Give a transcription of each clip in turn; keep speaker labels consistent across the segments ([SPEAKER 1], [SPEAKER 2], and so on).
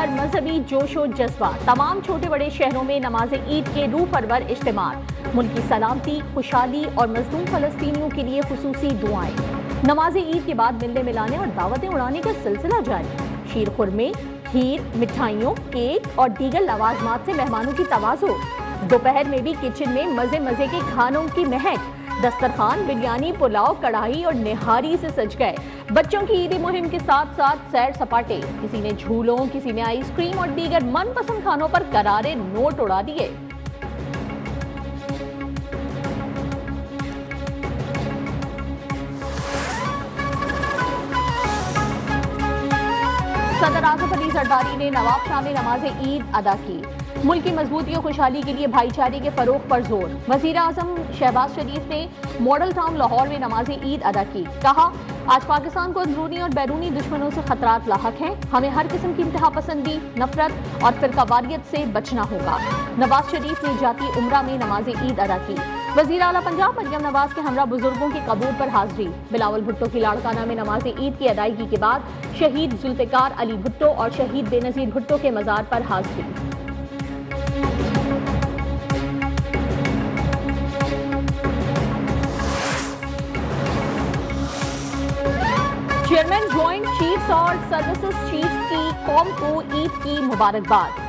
[SPEAKER 1] पर मजहबी जोश व जज्बा। तमाम छोटे बड़े शहरों में नमाज ईद के रूह परवर इज्तिमात। मुल्क की सलामती, खुशहाली और मजलूम फलस्तीनियों के लिए खुसूसी दुआएं। नमाज ईद के बाद मिलने मिलाने और दावतें उड़ाने का सिलसिला जारी। शीर खुरमे, खीर, मिठाइयों, केक और दीगर लवाजमात से मेहमानों की तवाज़ो। दोपहर में भी किचन में मजे मजे के खानों की महक। दस्तरखान बिरयानी, पुलाव, कढ़ाई और निहारी से सज गए। बच्चों की ईदी मुहिम के साथ साथ सैर सपाटे। किसी ने झूलों, किसी ने आइसक्रीम और दीगर मनपसंद खानों पर करारे नोट उड़ा दिए। सदर आसिफ अली जरदारी ने नवाब शाह में नमाज ईद अदा की। मुल्क की मजबूती और खुशहाली के लिए भाईचारे के फरोग पर जोर। वजीर आजम शहबाज शरीफ ने मॉडल टाउन लाहौर में नमाज ईद अदा की। कहा, आज पाकिस्तान को अंदरूनी और बैरूनी दुश्मनों से खतरात लाहक हैं। हमें हर किस्म की इंतहा पसंदी, नफरत और फिरकावारियत से बचना होगा। नवाज शरीफ ने जाती उम्रा में नमाज ईद अदा की। वजीर आला पंजाब मरियम नवाज के हमरा बुजुर्गों की कबूर पर हाजिरी। बिलावल भुट्टो की लाड़काना में नमाज ईद की अदायगी के बाद शहीद जुल्फिकार अली भुट्टो और शहीद बेनजीर भुट्टो के मजार पर हाजिरी। चेयरमैन ज्वाइंट चीफ्स और सर्विसेज चीफ्स की कौम को ईद की मुबारकबाद।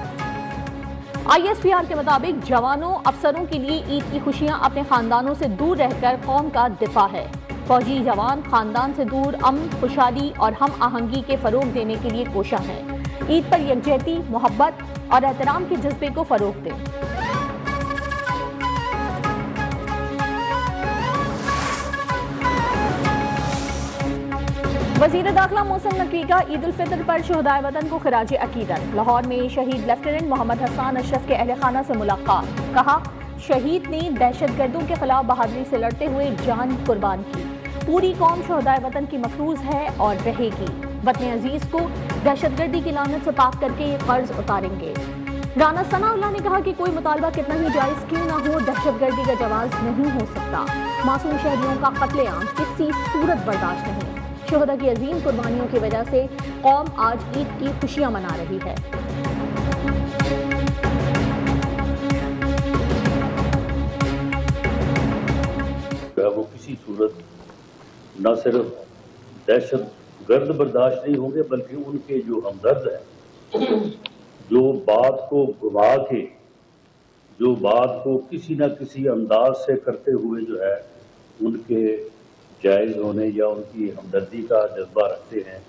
[SPEAKER 1] ISPR के मुताबिक जवानों अफसरों के लिए ईद की खुशियां अपने खानदानों से दूर रहकर कौम का दिफा है। फौजी जवान खानदान से दूर अमन, खुशहाली और हम आहंगी के फरोग देने के लिए कोशा हैं। ईद पर यकजहती, मोहब्बत और एहतराम के जज्बे को फरोग दें। वज़ीर दाखिला मौसम नकवी का ईद उल फितर पर शहदाए वतन को खिराज अकीदत। लाहौर में शहीद लेफ्टिनेंट मोहम्मद हसन अशरफ के अहले खाना से मुलाकात। कहा, शहीद ने दहशतगर्दों के खिलाफ बहादुरी से लड़ते हुए जान कुर्बान की। पूरी कौम शहदाए वतन की मकरूज है और रहेगी। वतन अजीज को दहशतगर्दी की लानत से पाक करके ये कर्ज उतारेंगे। राना सनाउल्लाह ने कहा कि कोई मुतालबा कितना ही जायज क्यों ना हो, दहशतगर्दी का जवाज नहीं हो सकता। मासूम शहरियों का कत्लेआम किसी सूरत बर्दाश्त नहीं। शोहदा की अजीम कुर्बानियों की वजह से कौम आज ईद की खुशियां मना रही है।
[SPEAKER 2] वो किसी सूरत न सिर्फ दहशत गर्द बर्दाश्त नहीं होंगे, बल्कि उनके जो हमदर्द हैं, जो बात को घुमा के, जो बात को किसी न किसी अंदाज से करते हुए जो है उनके जायज होने या उनकी हमदर्दी का जज्बा रखते हैं।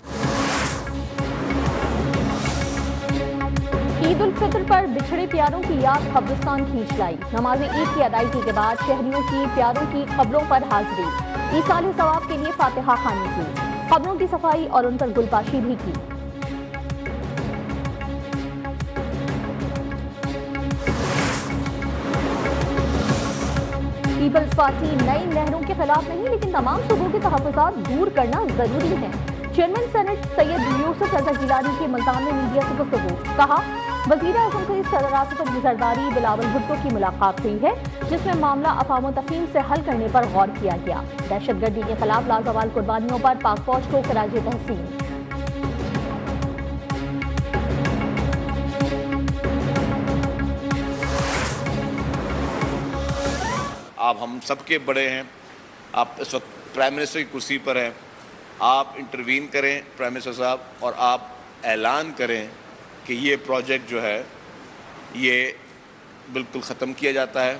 [SPEAKER 1] ईद उल फितर पर बिछड़े प्यारों की याद कब्रिस्तान खींच लाई। नमाज ईद की अदायगी के बाद शहरियों की प्यारों की कब्रों पर हाजिरी। ईसाल सवाब के लिए फातिहा खानी की, कब्रों की सफाई और उन पर गुलपाशी भी की। पीपल्स पार्टी नई नहरों के खिलाफ नहीं, लेकिन तमाम सूबों के तहफ़्फ़ुज़ात दूर करना जरूरी है। चेयरमैन सेनेट सैयद यूसुफ रज़ा गिलानी की मुल्तान में मीडिया से गुफ्तगू। कहा, वज़ीर आज़म से सदर आसिफ अली ज़रदारी बिलावल भुट्टो की मुलाकात हुई है, जिसमें मामला अफ़ाम तफ़हीम से हल करने पर गौर किया गया। दहशतगर्दी के खिलाफ लाजवाल कुर्बानियों पर पाक फौज को खिराज तहसीन।
[SPEAKER 3] आप हम सबके बड़े हैं। आप इस वक्त प्राइम मिनिस्टर की कुर्सी पर हैं। आप इंटरवीन करें प्राइम मिनिस्टर साहब, और आप ऐलान करें कि ये प्रोजेक्ट जो है ये बिल्कुल ख़त्म किया जाता है।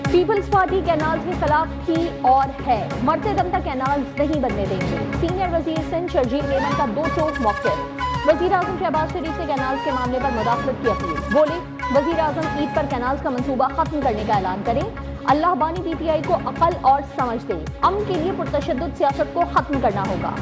[SPEAKER 1] पीपल्स पार्टी कैनाल्स के खिलाफ थी और है, मरते दम तक कैनाल्स नहीं बनने देंगे। सीनियर वजीर सिंध शर्जील मेमन का दो टोक मौक़िफ़। वज़ीर आज़म शहबाज शरीफ से कैनाल्स के मामले पर मुदाखलत की अपील। बोले, वज़ीर आज़म ईद पर कैनाल्स का मंसूबा खत्म करने का ऐलान करें। अल्लाह बानी PTI को अकल और समझ दे। अमन के लिए पुरतशद्दुद सियासत को खत्म करना होगा।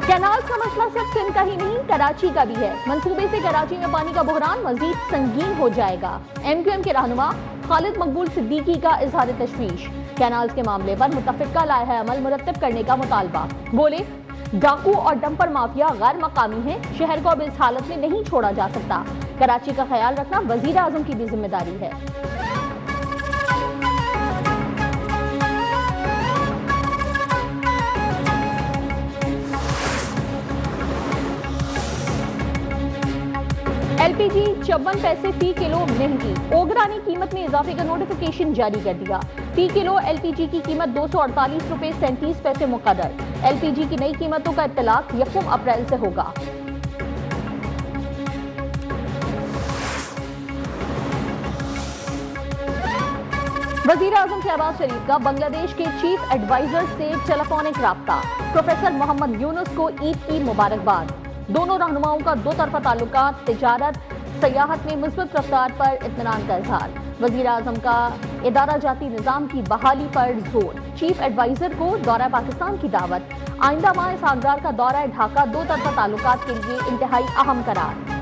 [SPEAKER 1] कैनाल्स का मसला सिर्फ सिंध का ही नहीं, कराची का भी है। मंसूबे से कराची में पानी का बहरान मजीद संगीन हो जाएगा। MQM के रहनुमा खालिद मकबूल सिद्दीकी का इजहार तशवीश। कैनाल्स के मामले पर मुतफ़िक़ा लाइहा अमल मुरत्तब करने का मुतालबा। बोले, डाकू और डंपर माफिया गैर मकामी है, शहर को अब इस हालत में नहीं छोड़ा जा सकता। कराची का ख्याल रखना वज़ीर आज़म की भी जिम्मेदारी है। LPG 54 पैसे फी किलो महंगी, ओगरा ने कीमत में इजाफे का नोटिफिकेशन जारी कर दिया। फी किलो LPG की कीमत 248 रुपए 37 पैसे मुकर्रर। LPG की नई कीमतों का इत्तलाक 1 अप्रैल से होगा। वजीर आजम शहबाज शरीफ का बांग्लादेश के चीफ एडवाइजर से टेलीफोनिक राब्ता, प्रोफेसर मोहम्मद यूनुस को ईद की मुबारकबाद। दोनों रहनुमाओं का दो तरफा ताल्लुकात, तिजारत, सयाहत में मुस्बत रफ्तार पर इत्मीनान का इजहार। वजीर आजम का इदारा जाती निज़ाम की बहाली पर जोर, चीफ एडवाइजर को दौरा पाकिस्तान की दावत। आइंदा माह सागदार का दौरा ढाका दो तरफा ताल्लुकात के लिए इंतहाई अहम करार।